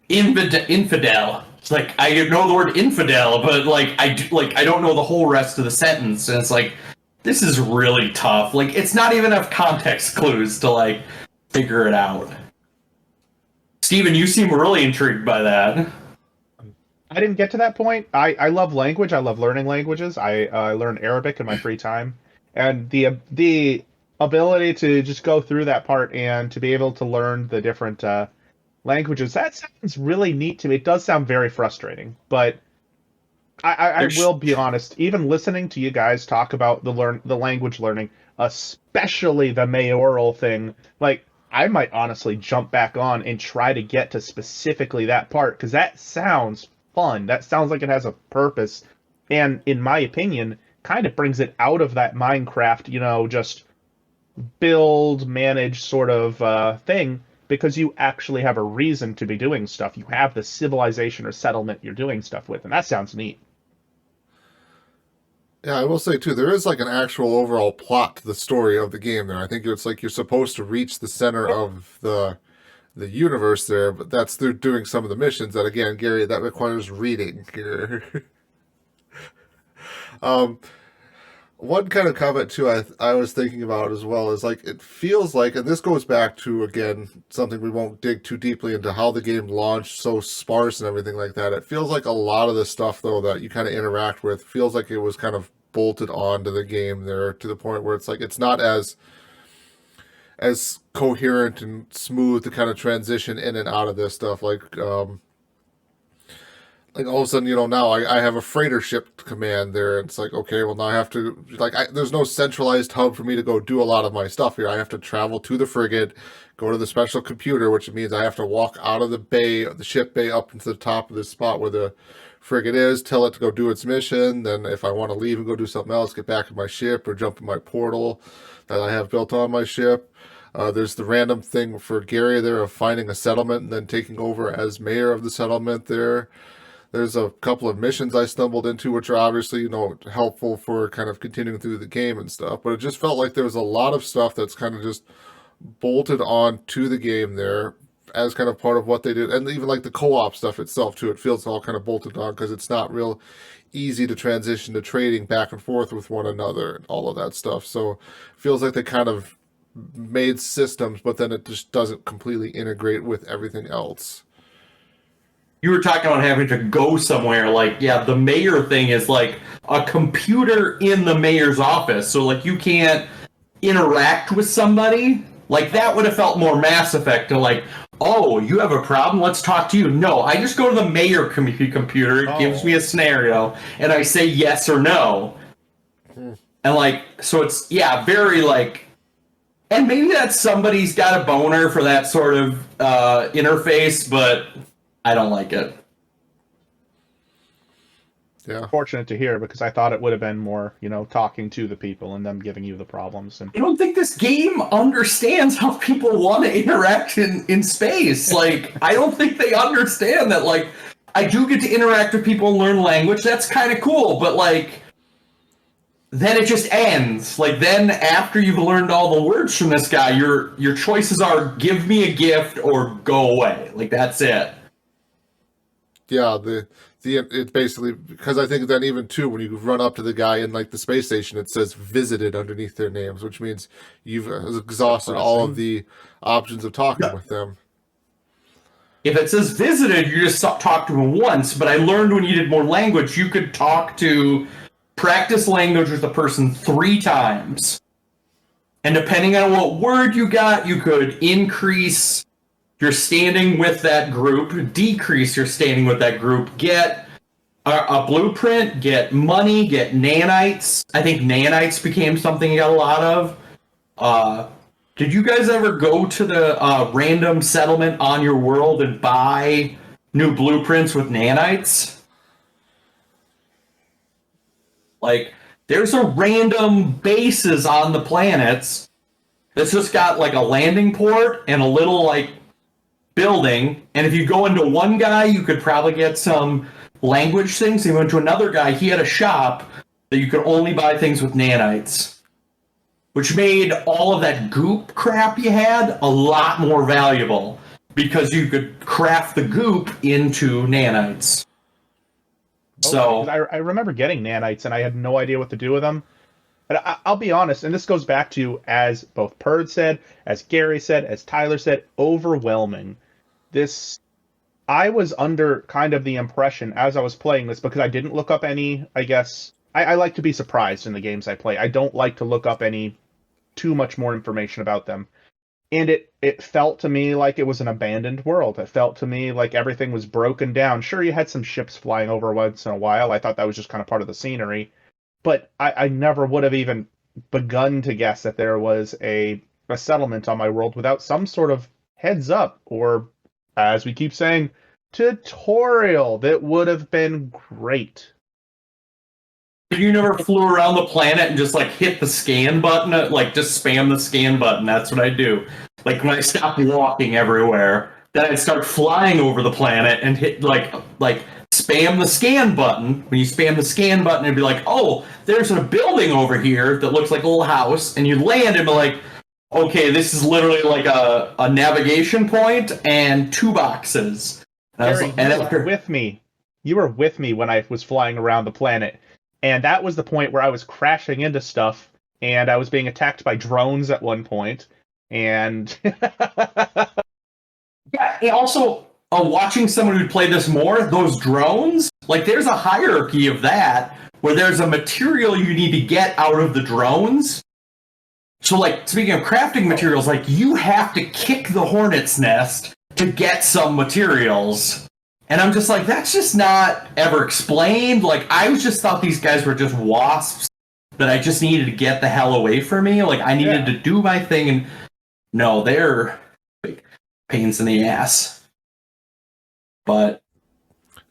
[SPEAKER 2] infidel. It's like, I know the word infidel, but I don't know the whole rest of the sentence, and it's like, this is really tough. Like, it's not even enough context clues to figure it out. Steven, you seem really intrigued by that.
[SPEAKER 3] I didn't get to that point. I love language. I love learning languages. I learn Arabic in my free time, and the ability to just go through that part and to be able to learn the different languages, that sounds really neat to me. It does sound very frustrating, but I will be honest. Even listening to you guys talk about the language learning, especially the mayoral thing, I might honestly jump back on and try to get to specifically that part, because that sounds fun. That sounds like it has a purpose, and in my opinion, kind of brings it out of that Minecraft, just build, manage sort of thing, because you actually have a reason to be doing stuff. You have the civilization or settlement you're doing stuff with, and that sounds neat.
[SPEAKER 1] Yeah, I will say too, there is an actual overall plot to the story of the game there. I think it's you're supposed to reach the center of the universe there, but that's through doing some of the missions that, again, Gary, that requires reading here. One kind of comment too I was thinking about as well is it feels like, and this goes back to, again, something we won't dig too deeply into, how the game launched so sparse and everything like that. It feels like a lot of the stuff though that you kind of interact with feels like it was kind of bolted onto the game there, to the point where it's it's not as coherent and smooth to kind of transition in and out of this stuff. All of a sudden, now I have a freighter ship command there. And it's okay, well, now I have to, there's no centralized hub for me to go do a lot of my stuff here. I have to travel to the frigate, go to the special computer, which means I have to walk out of the ship bay up into the top of the spot where the frigate is, tell it to go do its mission. Then if I want to leave and go do something else, get back in my ship or jump in my portal that I have built on my ship. There's the random thing for Gary there of finding a settlement and then taking over as mayor of the settlement there. There's a couple of missions I stumbled into, which are obviously, helpful for kind of continuing through the game and stuff. But it just felt like there was a lot of stuff that's kind of just bolted on to the game there as kind of part of what they did. And even the co-op stuff itself, too. It feels all kind of bolted on because it's not real easy to transition to trading back and forth with one another and all of that stuff. So it feels like they kind of made systems, but then it just doesn't completely integrate with everything else.
[SPEAKER 2] You were talking about having to go somewhere. The mayor thing is a computer in the mayor's office. So you can't interact with somebody. That would have felt more Mass Effect to oh, you have a problem? Let's talk to you. No, I just go to the mayor computer, it gives me a scenario, and I say yes or no. And like, so it's, yeah, very like, and maybe that somebody's got a boner for that sort of interface, but I don't like it.
[SPEAKER 1] Yeah.
[SPEAKER 3] Fortunate to hear, because I thought it would have been more, talking to the people and them giving you the problems. And
[SPEAKER 2] I don't think this game understands how people want to interact in space. Like, I don't think they understand that, like, I do get to interact with people and learn language. That's kind of cool, but, like, then it just ends. Like, then after you've learned all the words from this guy, your choices are give me a gift or go away. Like, that's it.
[SPEAKER 1] Yeah, it basically, because I think then even too, when you run up to the guy in like the space station, it says visited underneath their names, which means you've exhausted all of the options of talking with them.
[SPEAKER 2] If it says visited, you just talk to him once, but I learned when you did more language, you could practice language with a person 3 times. And depending on what word you got, you could increase your standing with that group, decrease your standing with that group, get a blueprint, get money, get nanites. I think nanites became something you got a lot of. Did you guys ever go to the random settlement on your world and buy new blueprints with nanites? Like, there's a random bases on the planets that's just got like a landing port and a little like building, and if you go into one guy, you could probably get some language things. You went to another guy, he had a shop that you could only buy things with nanites, which made all of that goop crap you had a lot more valuable because you could craft the goop into nanites. So
[SPEAKER 3] I remember getting nanites, and I had no idea what to do with them. But I'll be honest, and this goes back to, as both Perd said, as Gary said, as Tyler said, overwhelming. I was under kind of the impression as I was playing this, because I didn't look up any, I guess, I like to be surprised in the games I play. I don't like to look up any too much more information about them. And it felt to me like it was an abandoned world. It felt to me like everything was broken down. Sure, you had some ships flying over once in a while. I thought that was just kind of part of the scenery. But I never would have even begun to guess that there was a settlement on my world without some sort of heads up, or, as we keep saying, tutorial that would have been great.
[SPEAKER 2] you never flew around the planet and just like hit the scan button, like just spam the scan button? That's what I do. Like when I stopped walking everywhere, then I'd start flying over the planet and hit like spam the scan button. When you spam the scan button, it'd be like, oh, there's a building over here that looks like a little house, and you land and be like, okay, this is literally like a navigation point and 2 boxes.
[SPEAKER 3] Gary, you were with me. You were with me when I was flying around the planet, and that was the point where I was crashing into stuff, and I was being attacked by drones at one point, and
[SPEAKER 2] yeah. And also, watching someone who'd play this more, those drones, like there's a hierarchy of that where there's a material you need to get out of the drones. So, like, speaking of crafting materials, like, you have to kick the hornet's nest to get some materials. And I'm just like, that's just not ever explained. Like, I just thought these guys were just wasps that I just needed to get the hell away from me. Like, I needed to do my thing, and no, they're big pains in the ass. But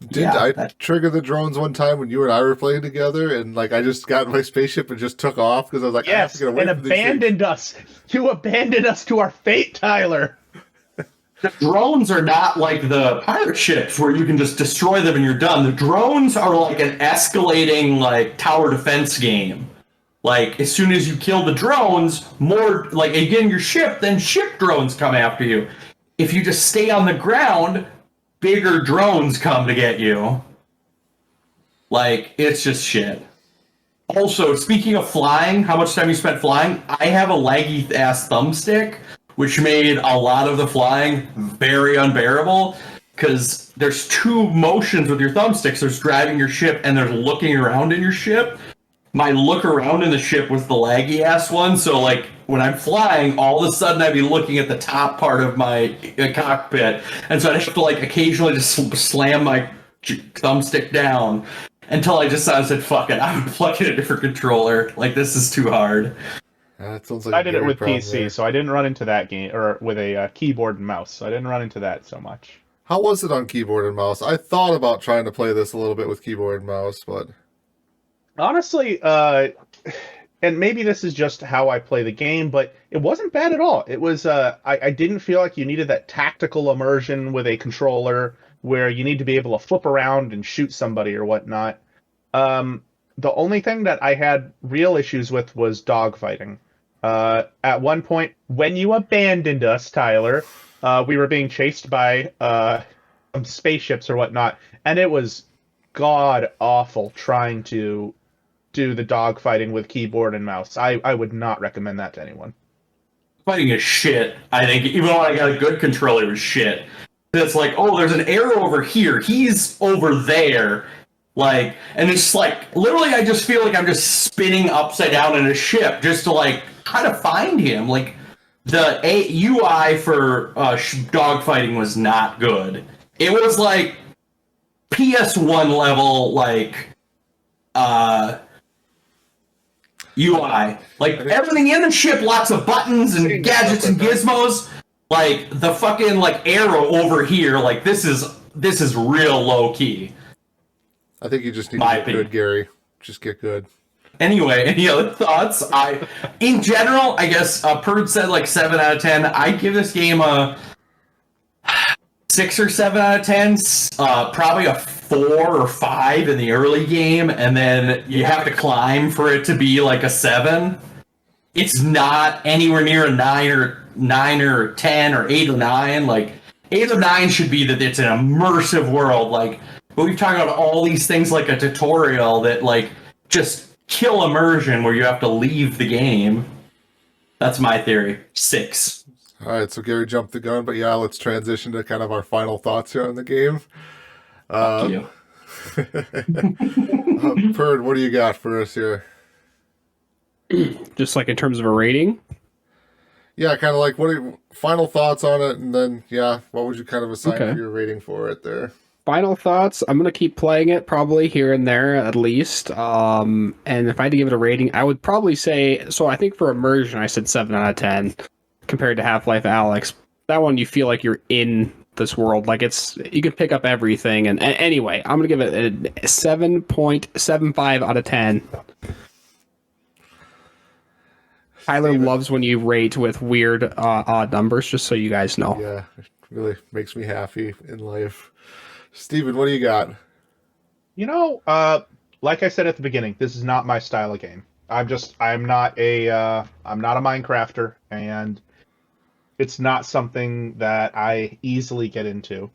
[SPEAKER 1] Did I trigger the drones one time when you and I were playing together, and like I just got in my spaceship and just took off because I was like, I have to get away
[SPEAKER 3] and
[SPEAKER 1] from
[SPEAKER 3] abandoned us. You abandoned us to our fate, Tyler.
[SPEAKER 2] The drones are not like the pirate ships where you can just destroy them and you're done. The drones are like an escalating like tower defense game. Like as soon as you kill the drones, more like you get in your ship, then ship drones come after you. If you just stay on the ground, bigger drones come to get you. Like, it's just shit. Also, speaking of flying, how much time you spent flying, I have a laggy ass thumbstick, which made a lot of the flying very unbearable, because there's 2 motions with your thumbsticks. There's driving your ship and there's looking around in your ship. my look around in the ship was the laggy ass one. So like when I'm flying, all of a sudden I'd be looking at the top part of my cockpit, and so I'd have to like occasionally just slam my thumbstick down until I said, "Fuck it, I'm plugging a different controller. Like this is too hard."
[SPEAKER 1] That sounds like
[SPEAKER 3] I
[SPEAKER 1] a
[SPEAKER 3] did it
[SPEAKER 1] Gary
[SPEAKER 3] with
[SPEAKER 1] problem
[SPEAKER 3] PC,
[SPEAKER 1] there.
[SPEAKER 3] so I didn't run into that game, or with a keyboard and mouse. So I didn't run into that so much.
[SPEAKER 1] How was it on keyboard and mouse? I thought about trying to play this a little bit with keyboard and mouse, but
[SPEAKER 3] Honestly, and maybe this is just how I play the game, but it wasn't bad at all. It was, I didn't feel like you needed that tactical immersion with a controller where you need to be able to flip around and shoot somebody or whatnot. The only thing that I had real issues with was dogfighting. At one point, when you abandoned us, Tyler, we were being chased by some spaceships or whatnot, and it was god awful trying to do the dogfighting with keyboard and mouse. I would not recommend that to anyone.
[SPEAKER 2] Fighting is shit. I think even when I got a good controller, it was shit. It's like, oh, there's an arrow over here. He's over there. Like, and it's like, literally, I just feel like I'm just spinning upside down in a ship just to like try to find him. Like, the UI for dogfighting was not good. It was like PS1 level, like, UI. Like, everything in the ship, lots of buttons and gadgets and gizmos. Like, the fucking, like, arrow over here, like, this is real low key.
[SPEAKER 1] I think you just need to get good, Gary. Just get good.
[SPEAKER 2] Anyway, any other thoughts? In general, I guess Perd said like 7 out of 10. I give this game a 6 or 7 out of 10. Probably a 4 or 5 in the early game, and then you have to climb for it to be like a 7. It's not anywhere near a 9 or 10 or 8 or 9. Like 8 or 9 should be that it's an immersive world. Like, but we've talked about all these things like a tutorial that like just kill immersion where you have to leave the game. That's my theory. 6.
[SPEAKER 1] All right, so Gary jumped the gun, but yeah, let's transition to kind of our final thoughts here on the game.
[SPEAKER 2] Fuck you.
[SPEAKER 1] Perd, what do you got for us here?
[SPEAKER 4] Just like in terms of a rating?
[SPEAKER 1] Yeah, kind of like what are your final thoughts on it, and then yeah, what would you kind of assign
[SPEAKER 4] Okay.
[SPEAKER 1] for your rating for it there?
[SPEAKER 4] Final thoughts. I'm gonna keep playing it probably here and there at least. And if I had to give it a rating, I would probably say so. I think for immersion, I said 7 out of 10 compared to Half-Life Alyx. That one, you feel like you're in this world, like it's you can pick up everything. And anyway, I'm gonna give it a 7.75 out of 10. Tyler loves when you rate with weird odd numbers, just so you guys know.
[SPEAKER 1] Yeah, it really makes me happy in life. Steven, what do you got?
[SPEAKER 3] You know, like I said at the beginning, this is not my style of game. I'm not a Minecrafter, and it's not something that I easily get into.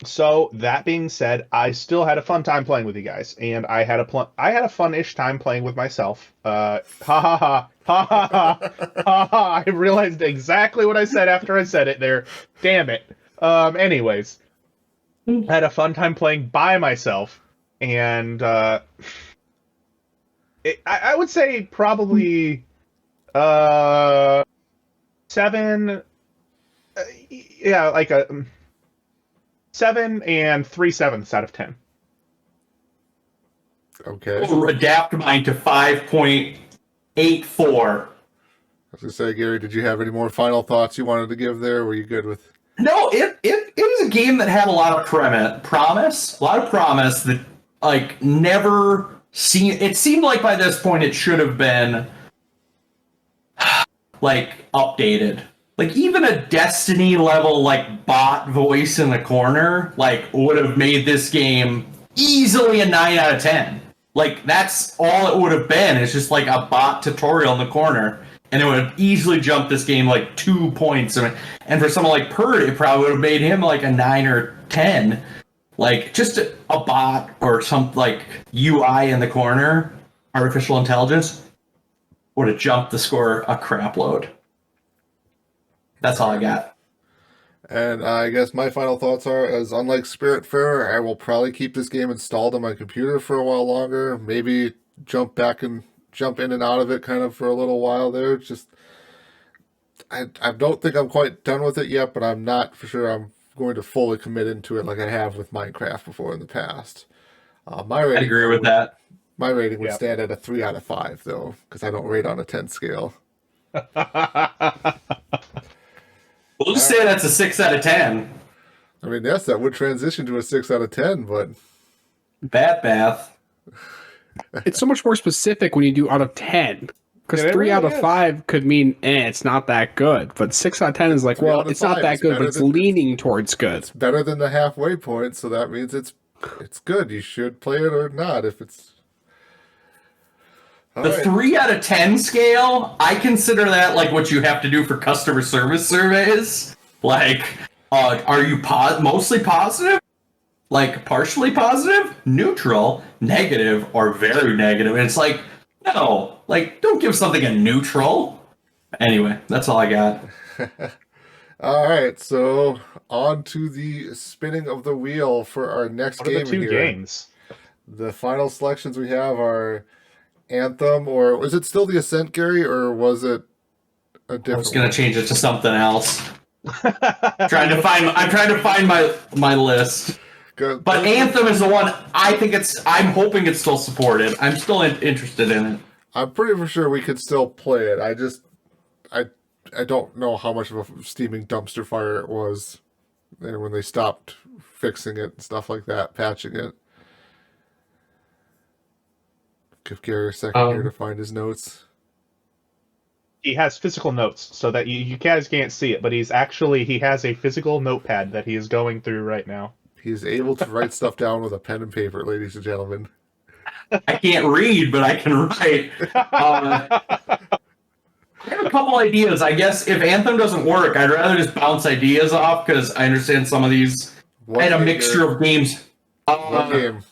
[SPEAKER 3] So that being said, I still had a fun time playing with you guys, and I had a fun-ish time playing with myself. Ha ha ha ha ha ha ha! I realized exactly what I said after I said it there. Damn it. Anyways, I had a fun time playing by myself, and I would say probably 7. Yeah, like a 7 and 3/7 out of 10.
[SPEAKER 1] Okay.
[SPEAKER 2] I'll adapt mine to 5.84.
[SPEAKER 1] I was gonna say, Gary, did you have any more final thoughts you wanted to give there? Were you good with?
[SPEAKER 2] No, it was a game that had a lot of promise that like never seen. It seemed like by this point it should have been like updated. Like even a Destiny level like bot voice in the corner like would have made this game easily a 9 out of 10. Like that's all it would have been. It's just like a bot tutorial in the corner. And it would have easily jumped this game like 2 points. And for someone like Perd, it probably would have made him like a 9 or 10. Like just a bot or some like UI in the corner, artificial intelligence, would have jumped the score a crap load. That's all I got.
[SPEAKER 1] And I guess my final thoughts are, as unlike Spiritfarer, I will probably keep this game installed on my computer for a while longer. Maybe jump in and out of it kind of for a little while there. Just I don't think I'm quite done with it yet, but I'm not for sure I'm going to fully commit into it like I have with Minecraft before in the past.
[SPEAKER 2] I agree with that.
[SPEAKER 1] My rating would stand at a 3 out of 5 though, because I don't rate on a 10 scale.
[SPEAKER 2] We'll just say that's a 6 out of 10.
[SPEAKER 1] I mean, yes, that would transition to a 6 out of 10, but
[SPEAKER 2] Bath.
[SPEAKER 4] It's so much more specific when you do out of 10. Because 3 out of 5 could mean, it's not that good. But 6 out of 10 is like, well, it's not that good, but it's leaning towards good.
[SPEAKER 1] It's better than the halfway point, so that means it's good. You should play it or not if it's...
[SPEAKER 2] The 3 out of 10 scale, I consider that like what you have to do for customer service surveys. Like, are you mostly positive? Like, partially positive? Neutral? Negative? Or very negative? And it's like, no. Like, don't give something a neutral. Anyway, that's all I got.
[SPEAKER 1] All right, so on to the spinning of the wheel for our next game here.
[SPEAKER 3] What are the two games?
[SPEAKER 1] The final selections we have are Anthem, or was it still the Ascent, Gary, or was it a different?
[SPEAKER 2] I was gonna change it to something else. I'm trying to find my list.
[SPEAKER 1] Good.
[SPEAKER 2] But Anthem is the one I'm hoping it's still supported. I'm still interested in it.
[SPEAKER 1] I'm pretty for sure we could still play it. I don't know how much of a steaming dumpster fire it was when they stopped fixing it and stuff like that, patching it. Give Gary a second here to find his notes.
[SPEAKER 3] He has physical notes so that you guys can't see it, but he has a physical notepad that he is going through right now.
[SPEAKER 1] He's able to write stuff down with a pen and paper, ladies and gentlemen.
[SPEAKER 2] I can't read, but I can write. I have a couple ideas. I guess if Anthem doesn't work, I'd rather just bounce ideas off because I understand some of these. I had a mixture of games.
[SPEAKER 1] What game?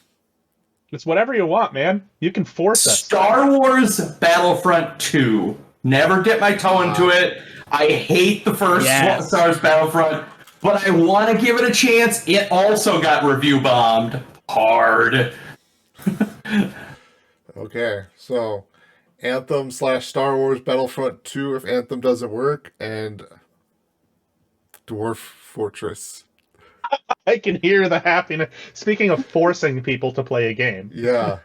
[SPEAKER 3] It's whatever you want, man. You can force us.
[SPEAKER 2] Star Wars Battlefront 2. Never dip my toe into it. I hate the first Star Wars Battlefront, but I want to give it a chance. It also got review bombed hard.
[SPEAKER 1] Okay, so Anthem / Star Wars Battlefront 2 if Anthem doesn't work, and Dwarf Fortress.
[SPEAKER 3] I can hear the happiness. Speaking of forcing people to play a game.
[SPEAKER 1] Yeah.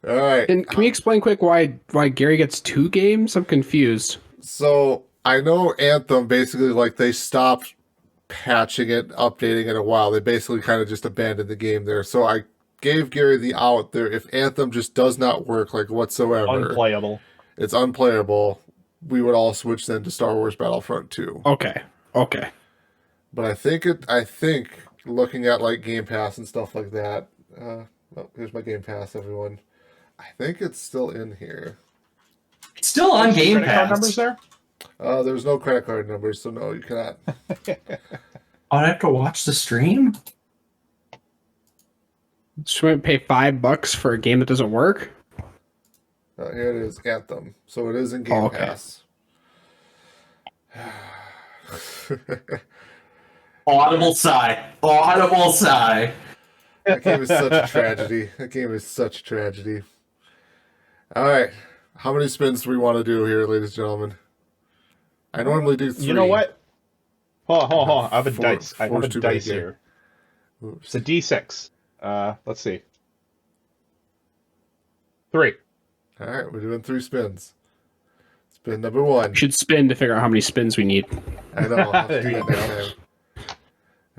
[SPEAKER 1] All right.
[SPEAKER 4] And can we explain quick why Gary gets 2 games? I'm confused.
[SPEAKER 1] So I know Anthem basically like they stopped patching it, updating it a while. They basically kind of just abandoned the game there. So I gave Gary the out there. If Anthem just does not work like whatsoever,
[SPEAKER 3] unplayable.
[SPEAKER 1] It's unplayable. We would all switch then to Star Wars Battlefront 2.
[SPEAKER 4] Okay.
[SPEAKER 1] But I think looking at like Game Pass and stuff like that. Here's my Game Pass, everyone. I think it's still in here.
[SPEAKER 2] It's still on Game Pass.
[SPEAKER 3] Card numbers there?
[SPEAKER 1] There's no credit card numbers, so no, you cannot.
[SPEAKER 2] I have to watch the stream?
[SPEAKER 4] Should we pay $5 for a game that doesn't work?
[SPEAKER 1] Here it is, Anthem. So it is in Game Pass.
[SPEAKER 2] Audible sigh. Audible sigh.
[SPEAKER 1] That game is such a tragedy. All right. How many spins do we want to do here, ladies and gentlemen? I normally do 3.
[SPEAKER 3] You know what? Hold on. I have a
[SPEAKER 1] Four-
[SPEAKER 3] dice. I have
[SPEAKER 1] four's
[SPEAKER 3] a
[SPEAKER 1] too
[SPEAKER 3] dice
[SPEAKER 1] big, yeah.
[SPEAKER 3] here.
[SPEAKER 1] Oops.
[SPEAKER 3] It's a D6. Let's see. 3.
[SPEAKER 1] All right, we're doing 3 spins. Spin number 1.
[SPEAKER 4] We should spin to figure out how many spins we need.
[SPEAKER 1] I know. I'll have to do that next time.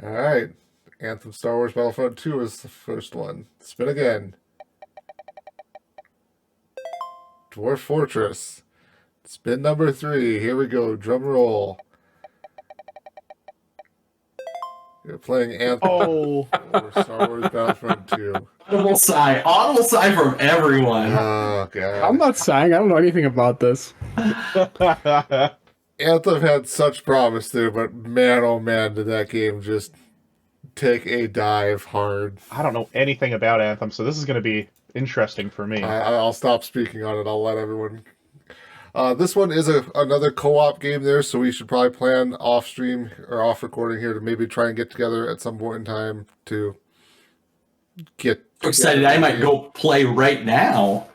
[SPEAKER 1] All right. Anthem Star Wars Battlefront 2 is the first one. Spin again. Dwarf Fortress. Spin number 3. Here we go. Drum roll. You're playing Anthem or Star Wars Battlefront 2.
[SPEAKER 2] Audible sigh. Audible sigh from everyone.
[SPEAKER 1] Oh, God.
[SPEAKER 4] I'm not sighing. I don't know anything about this.
[SPEAKER 1] Anthem had such promise there, but man, oh man, did that game just take a dive hard.
[SPEAKER 3] I don't know anything about Anthem, so this is going to be interesting for me.
[SPEAKER 1] I'll stop speaking on it. I'll let everyone... this one is another co-op game there, so we should probably plan off-stream or off-recording here to maybe try and get together at some point in time to get...
[SPEAKER 2] I'm excited. I might go play right now.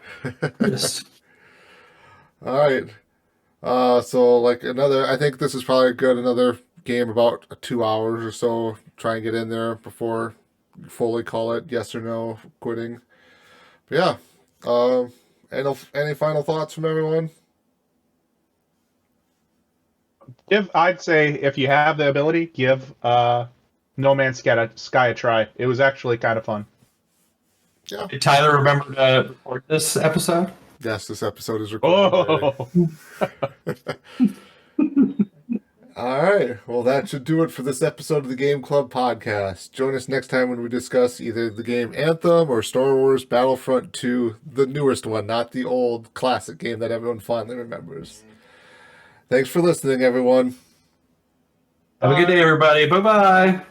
[SPEAKER 2] Yes.
[SPEAKER 1] All right. So like I think this is probably good. Another game about 2 hours or so. Try and get in there before you fully call it yes or no quitting. But yeah. Any final thoughts from everyone?
[SPEAKER 3] I'd say if you have the ability, give No Man's Sky a try. It was actually kind of fun.
[SPEAKER 1] Yeah.
[SPEAKER 2] Did Tyler remember to record this episode?
[SPEAKER 1] Yes, this episode is recorded. All right. Well, that should do it for this episode of the Game Club podcast. Join us next time when we discuss either the game Anthem or Star Wars Battlefront 2, the newest one, not the old classic game that everyone finally remembers. Thanks for listening, everyone.
[SPEAKER 2] Have a good day, everybody. Bye-bye.